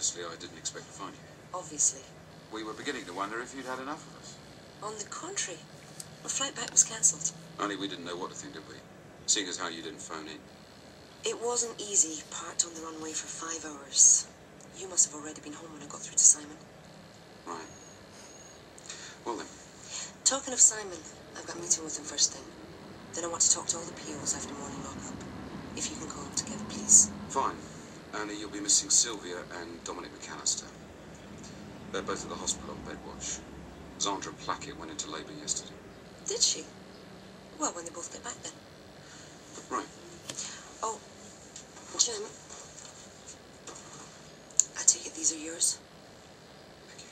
Obviously, I didn't expect to find you. Obviously. We were beginning to wonder if you'd had enough of us. On the contrary. Our flight back was cancelled. Only we didn't know what to think, did we? Seeing as how you didn't phone in. It wasn't easy, parked on the runway for 5 hours. You must have already been home when I got through to Simon. Right. Well then. Talking of Simon, I've got a meeting with him first thing. Then I want to talk to all the POs after morning lockup. If you can call them together, please. Fine. Only you'll be missing Sylvia and Dominic McAllister. They're both at the hospital on bed watch. Zandra Plackett went into labour yesterday. Did she? Well, when they both get back then. Right. Oh, Jim. I take it these are yours? Thank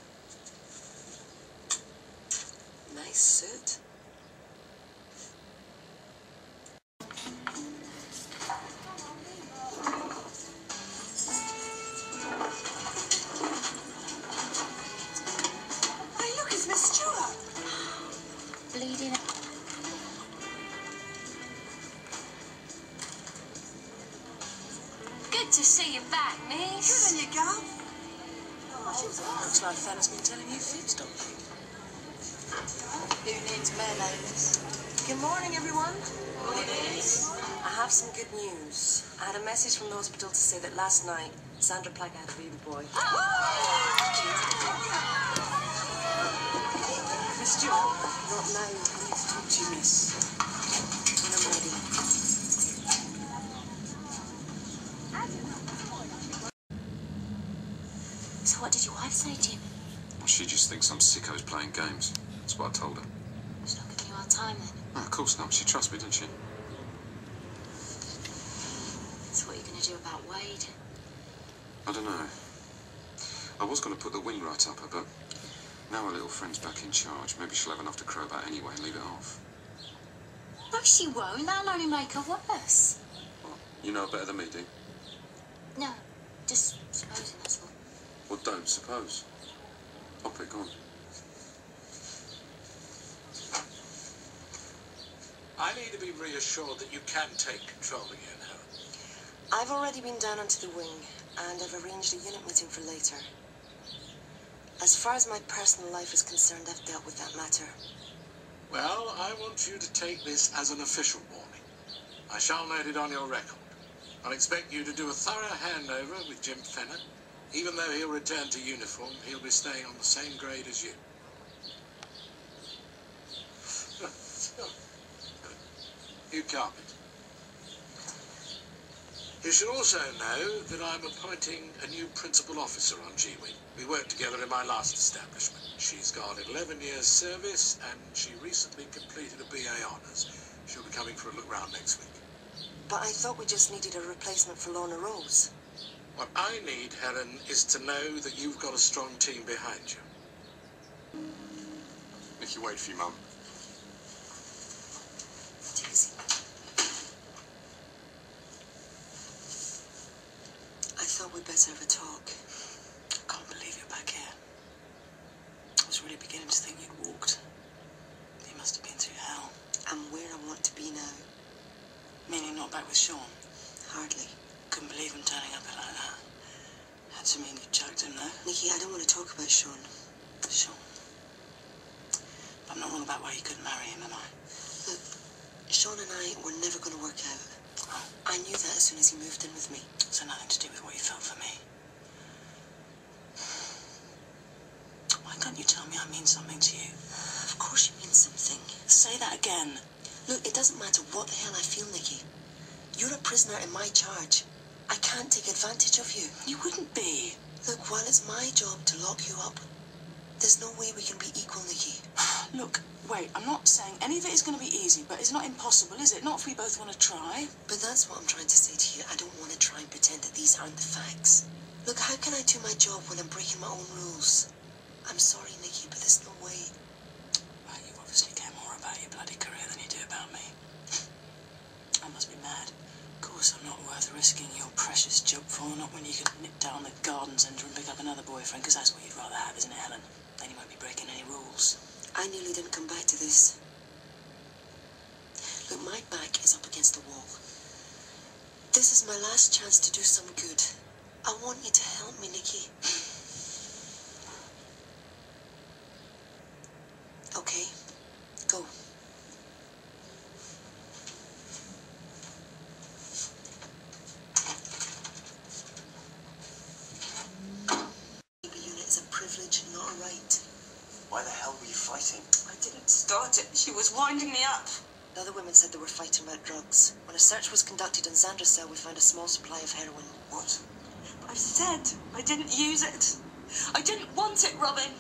you. Nice suit. Good to see you back, miss. Good on you, girl. Looks like Fella's been telling you fibs, don't you? Who needs mayonnaise? Good morning, everyone. Morning. I have some good news. I had a message from the hospital to say that last night, Sandra Plackett had a baby boy. Miss Stewart? Not now. I need to talk to you, miss. When I'm ready. So what did your wife say, Jim? Well, she just thinks some sicko's playing games. That's what I told her. She's not giving you our time, then. No, of course not. She trusts me, doesn't she? So what are you going to do about Wade? I don't know. I was going to put the wing right up her, but now her little friend's back in charge. Maybe she'll have enough to crow about anyway and leave it off. No, she won't. That'll only make her worse. Well, you know better than me, do you? No, just supposing, that's all. Well, don't suppose. Pop it, go on. I need to be reassured that you can take control again, Helen. I've already been down onto the wing, and I've arranged a unit meeting for later. As far as my personal life is concerned, I've dealt with that matter. Well, I want you to take this as an official warning. I shall note it on your record. I'll expect you to do a thorough handover with Jim Fenner. Even though he'll return to uniform, he'll be staying on the same grade as you. You carpet. You should also know that I'm appointing a new principal officer on G-Wing. We worked together in my last establishment. She's got 11 years service, and she recently completed a BA Honours. She'll be coming for a look round next week. But I thought we just needed a replacement for Lorna Rose. What I need, Helen, is to know that you've got a strong team behind you. Nikki, wait for you, Mum. Take a seat. I thought we'd better have a talk. I can't believe you're back here. I was really beginning to think you'd walked. You must have been through hell. I'm where I want to be now. Meaning not back with Sean? Hardly. Couldn't believe him turning up like that. Had to mean you chucked him, though. Nikki, I don't want to talk about Sean. Sean. I'm not wrong about why you couldn't marry him, am I? Look, Sean and I were never going to work out. Oh. I knew that as soon as he moved in with me. So nothing to do with what you felt for me. Why can't you tell me I mean something to you? Of course you mean something. Say that again. Look, it doesn't matter what the hell I feel, Nikki. You're a prisoner in my charge. I can't take advantage of you. You wouldn't be. Look, while it's my job to lock you up, there's no way we can be equal, Nikki. Look, wait, I'm not saying any of it is going to be easy, but it's not impossible, is it? Not if we both want to try. But that's what I'm trying to say to you. I don't want to try and pretend that these aren't the facts. Look, how can I do my job when I'm breaking my own rules? I'm sorry, Nikki, but there's no way. Well, you obviously care more about your bloody career than you do about me. I must be mad. Of course, I'm not worth risking your precious job for, not when you can nip down the garden centre and pick up another boyfriend, because that's what you'd rather have, isn't it, Helen? Then you won't be breaking any rules. I nearly didn't come back to this. Look, my back is up against the wall. This is my last chance to do some good. I want you to help me, Nikki. Okay, go. Baby unit is a privilege, not a right. Why the hell were you fighting? I didn't start it. She was winding me up. The other women said they were fighting about drugs. When a search was conducted in Zandra's cell, we found a small supply of heroin. What? I said I didn't use it. I didn't want it, Robin.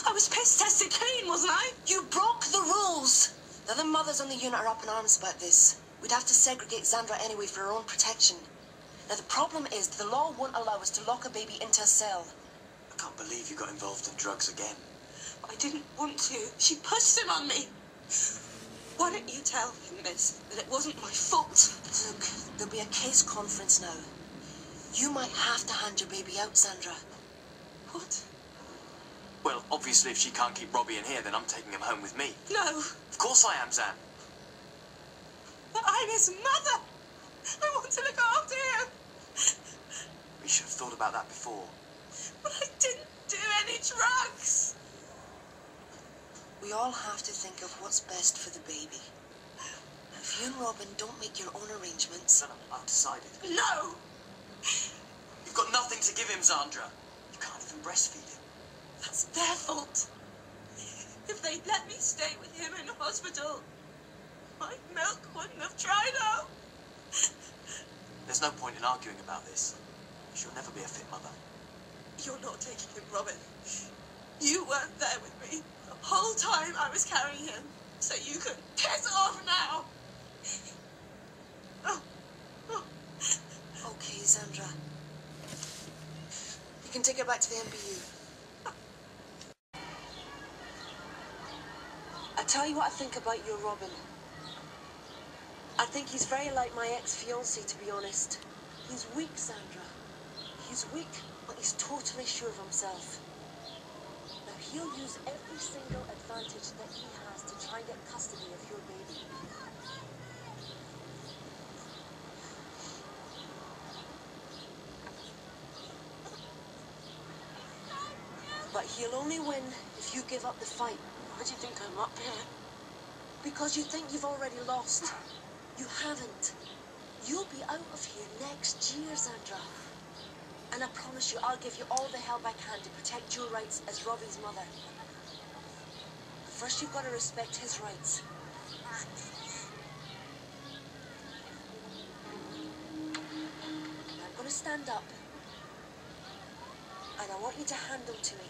I was piss tested clean, wasn't I? You broke the rules. The other mothers on the unit are up in arms about this. We'd have to segregate Zandra anyway for her own protection. Now, the problem is the law won't allow us to lock a baby into a cell. I can't believe you got involved in drugs again. I didn't want to. She pushed him on me. Why don't you tell him, miss, that it wasn't my fault? Look, there'll be a case conference now. You might have to hand your baby out, Zandra. What? Well, obviously if she can't keep Robbie in here, then I'm taking him home with me. No. Of course I am, Zan. But I'm his mother. I want to look after him. We should have thought about that before. But I didn't do any drugs. We all have to think of what's best for the baby. If you and Robin don't make your own arrangements... Then I've decided. No! You've got nothing to give him, Zandra. You can't even breastfeed him. That's their fault. If they'd let me stay with him in hospital, my milk wouldn't have dried out. There's no point in arguing about this. She'll never be a fit mother. You're not taking him, Robin. You weren't there with me the whole time I was carrying him, so you can piss off now. Okay, Zandra. You can take her back to the MBU. I tell you what I think about your Robin. I think he's very like my ex-fiancé, to be honest. He's weak, Zandra. He's weak, but he's totally sure of himself. Now, he'll use every single advantage that he has to try and get custody of your baby. But he'll only win if you give up the fight. Why do you think I'm up here? Because you think you've already lost. You haven't. You'll be out of here next year, Zandra. And I promise you, I'll give you all the help I can to protect your rights as Robbie's mother. First, you've got to respect his rights. I'm going to stand up. And I want you to hand them to me.